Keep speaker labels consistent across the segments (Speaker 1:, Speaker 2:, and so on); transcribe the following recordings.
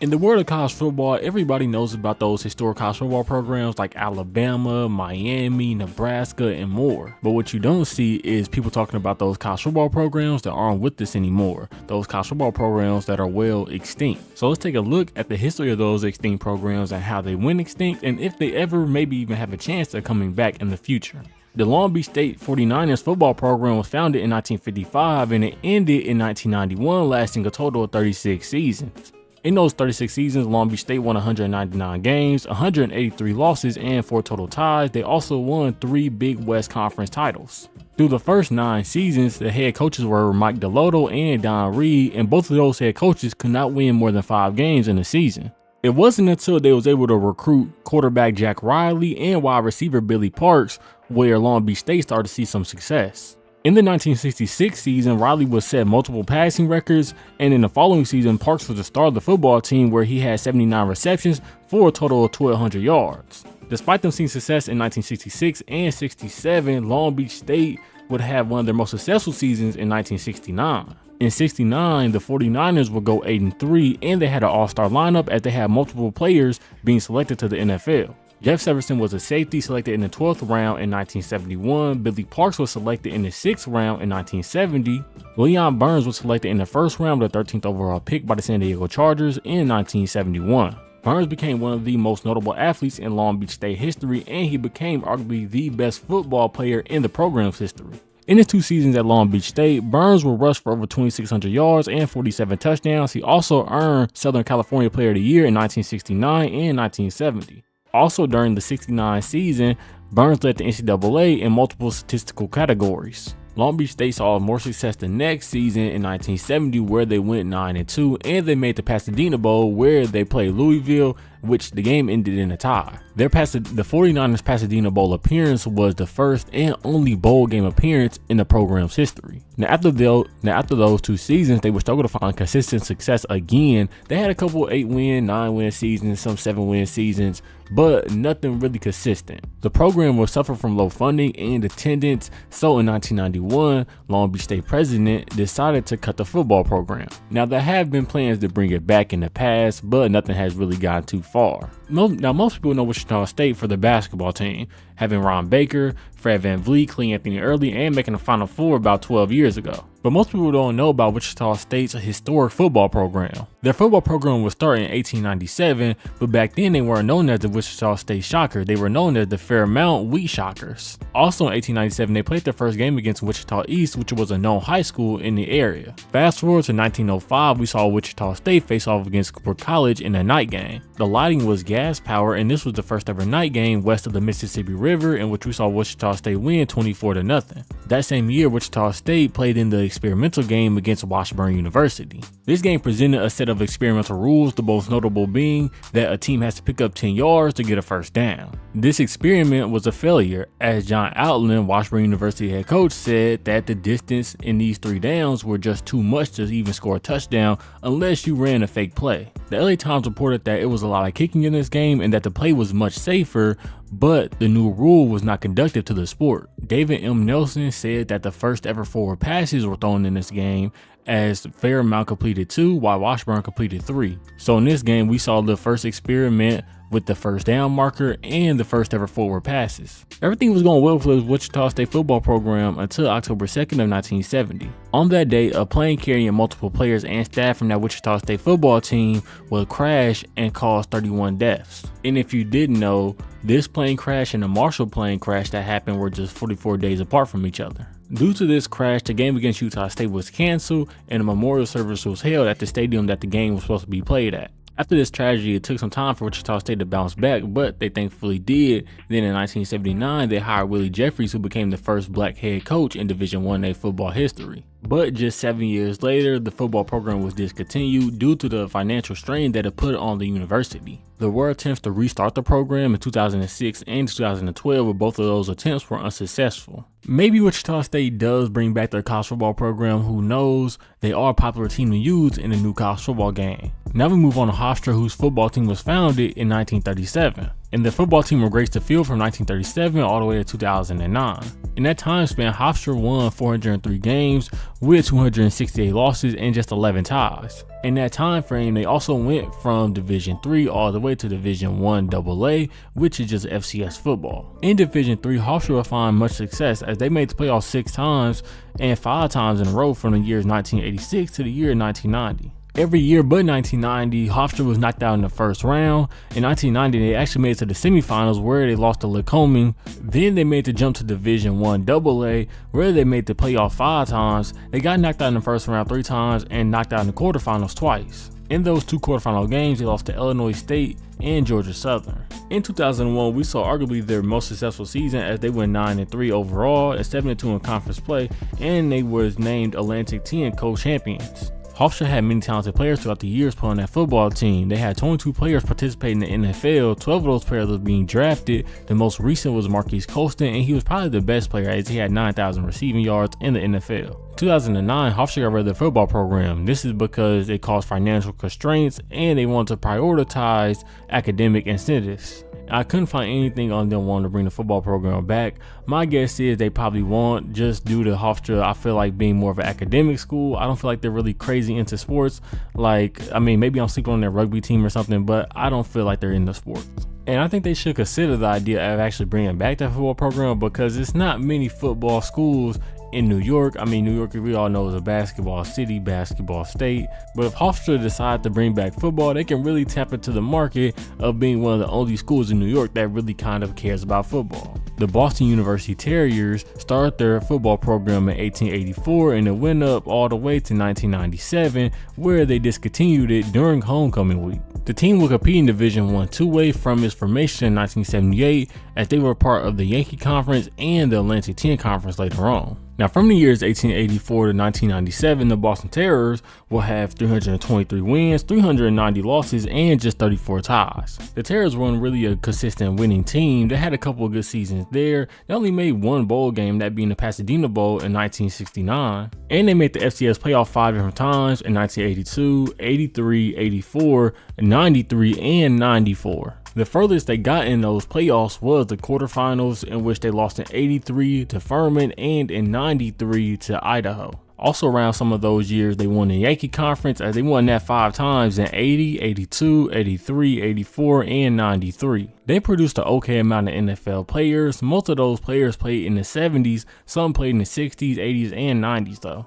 Speaker 1: In the world of college football, everybody knows about those historic college football programs like Alabama, Miami, Nebraska, and more. But what you don't see is people talking about those college football programs that aren't with us anymore. Those college football programs that are well extinct. So let's take a look at the history of those extinct programs and how they went extinct and if they ever maybe even have a chance of coming back in the future. The Long Beach State 49ers football program was founded in 1955 and it ended in 1991, lasting a total of 36 seasons. In those 36 seasons, Long Beach State won 199 games, 183 losses, and 4 total ties. They also won 3 Big West Conference titles. Through the first 9 seasons, the head coaches were Mike Delotto and Don Reed, and both of those head coaches could not win more than 5 games in a season. It wasn't until they was able to recruit quarterback Jack Riley and wide receiver Billy Parks where Long Beach State started to see some success. In the 1966 season, Riley would set multiple passing records, and in the following season, Parks was the star of the football team where he had 79 receptions for a total of 1,200 yards. Despite them seeing success in 1966 and 67, Long Beach State would have one of their most successful seasons in 1969. In 69, the 49ers would go 8-3, and they had an all-star lineup as they had multiple players being selected to the NFL. Jeff Severson was a safety selected in the 12th round in 1971. Billy Parks was selected in the 6th round in 1970. Leon Burns was selected in the 1st round with the 13th overall pick by the San Diego Chargers in 1971. Burns became one of the most notable athletes in Long Beach State history, and he became arguably the best football player in the program's history. In his 2 seasons at Long Beach State, Burns will rush for over 2,600 yards and 47 touchdowns. He also earned Southern California Player of the Year in 1969 and 1970. Also during the 69 season, Burns led the NCAA in multiple statistical categories. Long Beach State saw more success the next season in 1970 where they went 9-2, and they made the Pasadena Bowl where they played Louisville, which the game ended in a tie. The 49ers Pasadena Bowl appearance was the first and only bowl game appearance in the program's history. Now after those 2 seasons, they would struggle to find consistent success again. They had a couple 8-win, 9-win seasons, some 7-win seasons, but nothing really consistent. The program would suffer from low funding and attendance, so in 1991, Long Beach State president decided to cut the football program. Now there have been plans to bring it back in the past, but nothing has really gotten too far. Now most people know Wichita State for the basketball team, having Ron Baker, Fred VanVleet, Clee Anthony Early, and making the Final Four about 12 years ago. But most people don't know about Wichita State's historic football program. Their football program was started in 1897, but back then they weren't known as the Wichita State Shocker. They were known as the Fairmount Wheat Shockers. Also in 1897, they played their first game against Wichita East, which was a known high school in the area. Fast forward to 1905, we saw Wichita State face off against Cooper College in a night game. The lighting was gas power, and this was the first ever night game west of the Mississippi River, in which we saw Wichita State win 24-0. That same year, Wichita State played in the experimental game against Washburn University. This game presented a set of experimental rules, the most notable being that a team has to pick up 10 yards to get a first down. This experiment was a failure, as John Outland, Washburn University head coach, said that the distance in these 3 downs were just too much to even score a touchdown unless you ran a fake play. The LA Times reported that it was a lot of kicking in this game and that the play was much safer, but the new rule was not conducive to the sport. David M. Nelson said that the first ever forward passes were thrown in this game, as Fairmount completed 2 while Washburn completed 3. So in this game, we saw the first experiment with the first down marker and the first ever forward passes. Everything was going well for the Wichita State football program until October 2nd of 1970. On that day, a plane carrying multiple players and staff from that Wichita State football team would crash and cause 31 deaths. And if you didn't know, this plane crash and the Marshall plane crash that happened were just 44 days apart from each other. Due to this crash, the game against Utah State was canceled and a memorial service was held at the stadium that the game was supposed to be played at. After this tragedy, it took some time for Wichita State to bounce back, but they thankfully did. Then in 1979, they hired Willie Jeffries, who became the first black head coach in Division I-A football history. But just 7 years later, the football program was discontinued due to the financial strain that it put on the university. There were attempts to restart the program in 2006 and 2012, but both of those attempts were unsuccessful. Maybe Wichita State does bring back their college football program, who knows? They are a popular team to use in the new college football game. Now we move on to Hofstra, whose football team was founded in 1937. And the football team would grace the field from 1937 all the way to 2009. In that time span, Hofstra won 403 games with 268 losses and just 11 ties. In that time frame, they also went from Division III all the way to Division I AA, which is just FCS football. In Division III, Hofstra would find much success as they made the playoffs 6 times and 5 times in a row from the years 1986 to the year 1990. Every year but 1990, Hofstra was knocked out in the first round. In 1990, they actually made it to the semifinals where they lost to Lycoming. Then they made the jump to Division I AA where they made the playoff 5 times. They got knocked out in the first round 3 times and knocked out in the quarterfinals twice. In those 2 quarterfinal games, they lost to Illinois State and Georgia Southern. In 2001, we saw arguably their most successful season as they went 9-3 overall and 7-2 in conference play, and they was named Atlantic 10 co-champions. Hofstra had many talented players throughout the years put on that football team. They had 22 players participating in the NFL, 12 of those players was being drafted. The most recent was Marquise Colston, and he was probably the best player as he had 9,000 receiving yards in the NFL. In 2009, Hofstra got rid of the football program. This is because it caused financial constraints and they wanted to prioritize academic incentives. I couldn't find anything on them wanting to bring the football program back. My guess is they probably won't, just due to Hofstra, I feel like being more of an academic school. I don't feel like they're really crazy into sports. Like, I mean, maybe I'm sleeping on their rugby team or something, but I don't feel like they're into sports. And I think they should consider the idea of actually bringing back that football program because it's not many football schools in New York. I mean, New York, we all know, is a basketball city, basketball state. But if Hofstra decide to bring back football, they can really tap into the market of being one of the only schools in New York that really kind of cares about football. The Boston University Terriers started their football program in 1884 and it went up all the way to 1997, where they discontinued it during homecoming week. The team will compete in Division I 2A from its formation in 1978 as they were part of the Yankee Conference and the Atlantic 10 Conference later on. Now, from the years 1884 to 1997, the Boston Terriers will have 323 wins, 390 losses, and just 34 ties. The Terriers weren't really a consistent winning team. They had a couple of good seasons there. They only made 1 bowl game, that being the Pasadena Bowl in 1969. And they made the FCS playoff 5 different times in 1982, 83, 84, 93, and 94. The furthest they got in those playoffs was the quarterfinals, in which they lost in 83 to Furman and in 93 to Idaho. Also around some of those years, they won the Yankee Conference as they won that 5 times in 80, 82, 83, 84, and 93. They produced an okay amount of NFL players. Most of those players played in the 70s, some played in the 60s, 80s, and 90s though.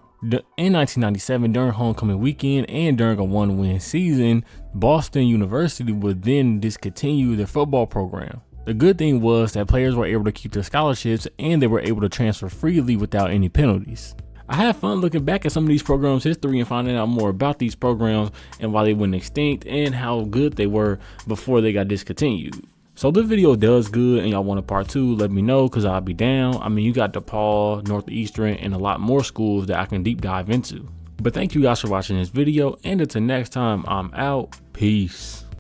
Speaker 1: In 1997, during homecoming weekend and during a 1-win season, Boston University would then discontinue their football program. The good thing was that players were able to keep their scholarships and they were able to transfer freely without any penalties. I had fun looking back at some of these programs' history and finding out more about these programs and why they went extinct and how good they were before they got discontinued. So this video does good and y'all want a part 2, let me know because I'll be down. I mean, you got DePaul, Northeastern, and a lot more schools that I can deep dive into. But thank you guys for watching this video, and until next time, I'm out. Peace.